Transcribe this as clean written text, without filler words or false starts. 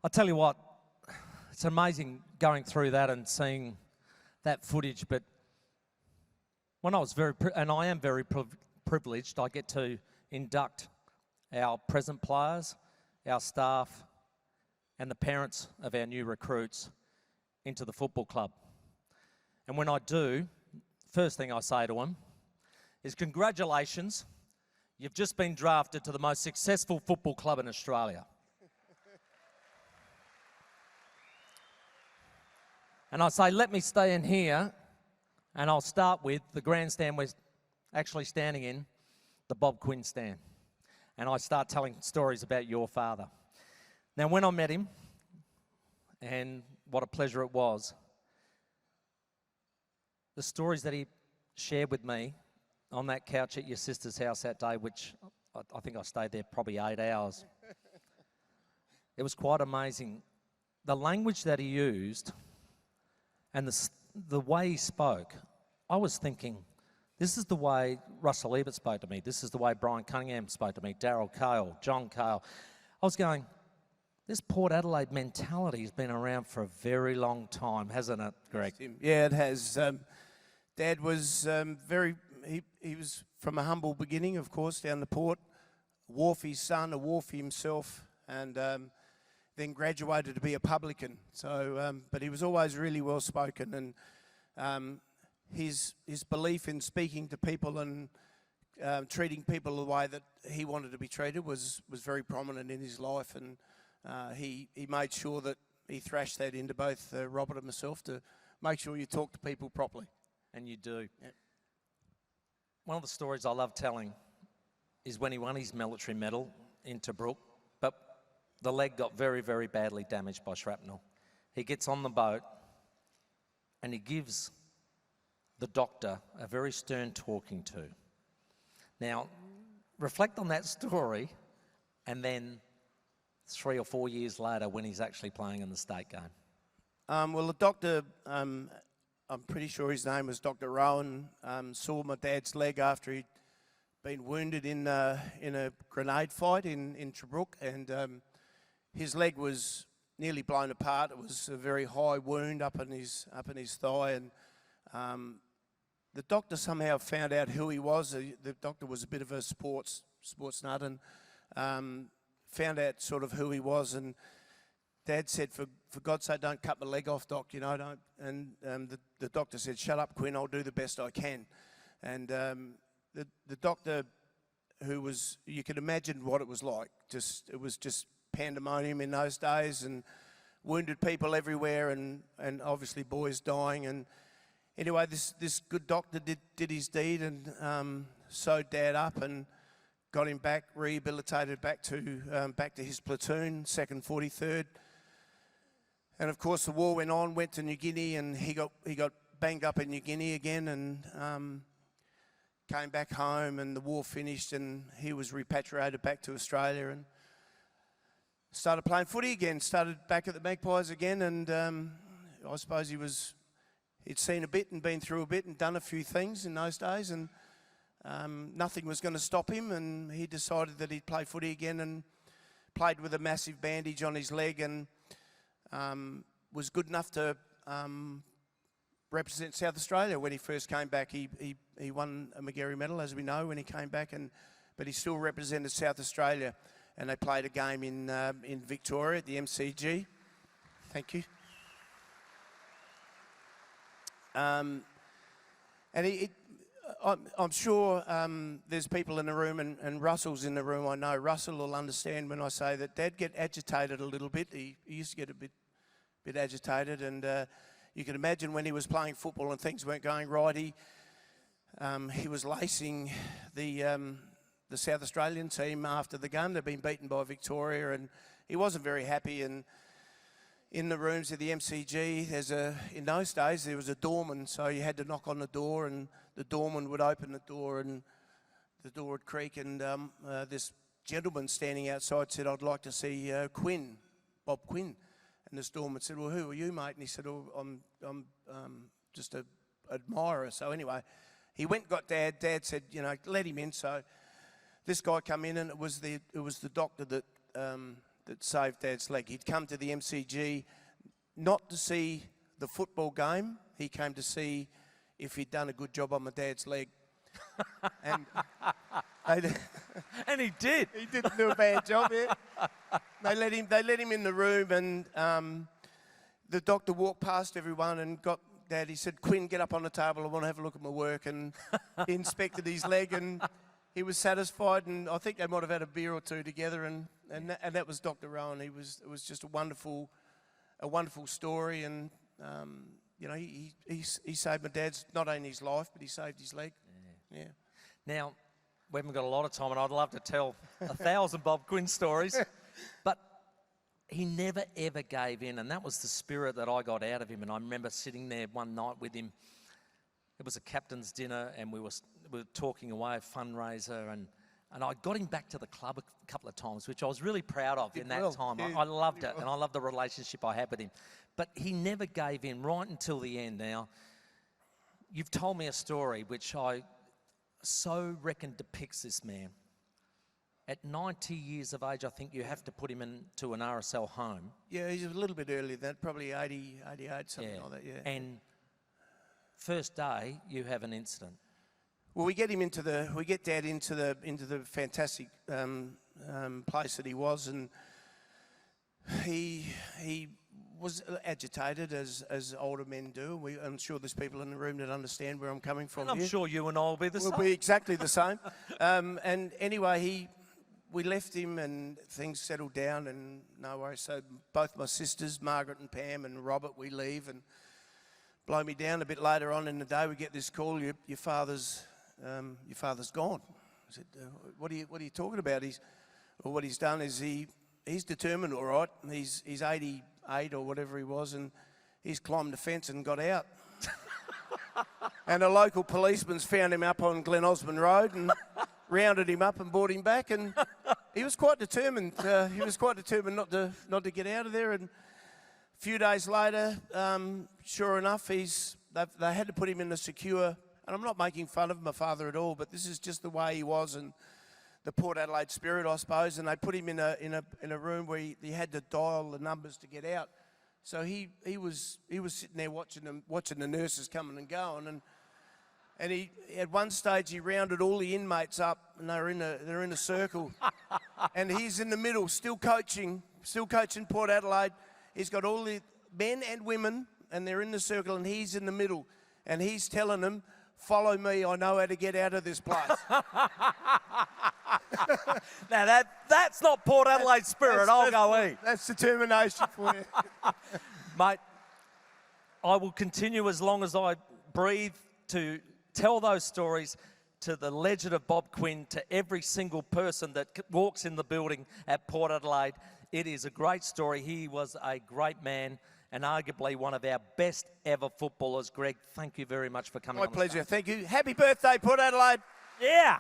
I'll tell you what, it's amazing going through that and seeing that footage, but when I was and I am very privileged, I get to induct our present players, our staff, and the parents of our new recruits into the football club. And when I do, first thing I say to them is, congratulations, you've just been drafted to the most successful football club in Australia. And I say, let me stay in here, and I'll start with the grandstand we're actually standing in, the Bob Quinn stand. And I start telling stories about your father. Now, when I met him, and what a pleasure it was, the stories that he shared with me on that couch at your sister's house that day, which I think I stayed there probably 8 hours. It was quite amazing. The language that he used and the way he spoke, I was thinking, this is the way Russell Ebert spoke to me. This is the way Brian Cunningham spoke to me, Darryl Cale, John Cale. I was going, this Port Adelaide mentality has been around for a very long time, hasn't it, Greg? Yeah, it has. Dad was he was from a humble beginning, of course, down the Port. Wharfie's son, a Wharfie himself, and then graduated to be a publican. So, but he was always really well spoken, and his belief in speaking to people and treating people the way that he wanted to be treated was very prominent in his life, and he made sure that he thrashed that into both Robert and myself to make sure you talk to people properly. And you do. Yeah. One of the stories I love telling is when he won his military medal in Tobruk, but the leg got very, very badly damaged by shrapnel. He gets on the boat and he gives the doctor a very stern talking to. Now, reflect on that story, and then 3 or 4 years later when he's actually playing in the state game. Well, the doctor, I'm pretty sure his name was Dr. Rowan, saw my dad's leg after he'd been wounded in a grenade fight in Tobruk, and his leg was nearly blown apart. It was a very high wound up in his thigh, and the doctor somehow found out who he was. The doctor was a bit of a sports nut, and found out sort of who he was, and Dad said, for God's sake, don't cut my leg off, Doc, you know, don't. And the doctor said, shut up, Quinn, I'll do the best I can. And the doctor, who was, you can imagine what it was like. It was just pandemonium in those days, and wounded people everywhere, and obviously boys dying. And anyway, this good doctor did his deed, and sewed Dad up and got him back, rehabilitated back to his platoon, 2nd 43rd. And of course the war went on, went to New Guinea, and he got banged up in New Guinea again, and came back home, and the war finished, and he was repatriated back to Australia and started playing footy again, started back at the Magpies again, and I suppose he'd seen a bit and been through a bit and done a few things in those days, and nothing was going to stop him, and he decided that he'd play footy again, and played with a massive bandage on his leg, and was good enough to represent South Australia when he first came back. He won a Magarey medal, as we know, when he came back, but he still represented South Australia, and they played a game in Victoria at the MCG. Thank you. And I'm sure there's people in the room, and Russell's in the room. I know Russell will understand when I say that Dad get agitated a little bit. He used to get a bit agitated, and you can imagine when he was playing football and things weren't going right, he was lacing the South Australian team after the game. They'd been beaten by Victoria, and he wasn't very happy. And in the rooms of the MCG, in those days there was a doorman, so you had to knock on the door, and the doorman would open the door, and the door would creak, and this gentleman standing outside said, "I'd like to see Quinn, Bob Quinn." And this doorman said, "Well, who are you, mate?" And he said, "Oh, I'm just an admirer." So anyway, he went and got Dad. Dad said, "You know, let him in." So this guy come in, and it was the doctor that that saved Dad's leg. He'd come to the MCG not to see the football game. He came to see if he'd done a good job on my dad's leg. And And he did. he didn't do a bad job, yeah. They let him in the room, and the doctor walked past everyone and got Dad. He said, "Quinn, get up on the table. I want to have a look at my work." And he inspected his leg, and he was satisfied. And I think they might have had a beer or two together. And that was Dr. Rowan. It was just a wonderful story. And you know, he saved my dad's not only his life, but he saved his leg. Yeah. Now, we haven't got a lot of time, and I'd love to tell 1,000 Bob Quinn stories, but he never, ever gave in, and that was the spirit that I got out of him. And I remember sitting there one night with him. It was a captain's dinner, and we were talking away, a fundraiser, and I got him back to the club a couple of times, which I was really proud of in that time. Yeah, I loved it, and I loved the relationship I had with him. But he never gave in right until the end. Now, you've told me a story which I so reckon depicts this man. At 90 years of age, I think you have to put him into an RSL home. Yeah, he's a little bit earlier than that, probably 80, 88, something like that, yeah. And first day, you have an incident. Well, we get Dad into the fantastic place that he was, and he was agitated as older men do. I'm sure there's people in the room that understand where I'm coming from. And I'm sure you and I will be the same. We'll be exactly the same. And anyway, we left him, and things settled down, and no worries. So both my sisters, Margaret and Pam and Robert, we leave, and blow me down a bit later on in the day. We get this call: your father's gone. I said, what are you talking about? What he's done is he's determined, all right. He's 88 or whatever he was, and he's climbed the fence and got out. And a local policeman's found him up on Glen Osmond Road and rounded him up and brought him back. And he was quite determined. He was quite determined not to get out of there. And a few days later, sure enough, they had to put him in a secure. And I'm not making fun of my father at all, but this is just the way he was, and the Port Adelaide spirit, I suppose. And they put him in a room where he had to dial the numbers to get out. So he was sitting there watching the nurses coming and going, and he at one stage he rounded all the inmates up, and they're in a circle, and he's in the middle, still coaching Port Adelaide. He's got all the men and women, and they're in the circle, and he's in the middle, and he's telling them, "Follow me, I know how to get out of this place." Now that's not Port Adelaide spirit. I'll go eat. That's determination for you. Mate, I will continue as long as I breathe to tell those stories to the legend of Bob Quinn, to every single person that walks in the building at Port Adelaide. It is a great story. He was a great man, and arguably one of our best ever footballers. Greg, thank you very much for coming on. My pleasure. Thank you. Happy birthday, Port Adelaide. Yeah.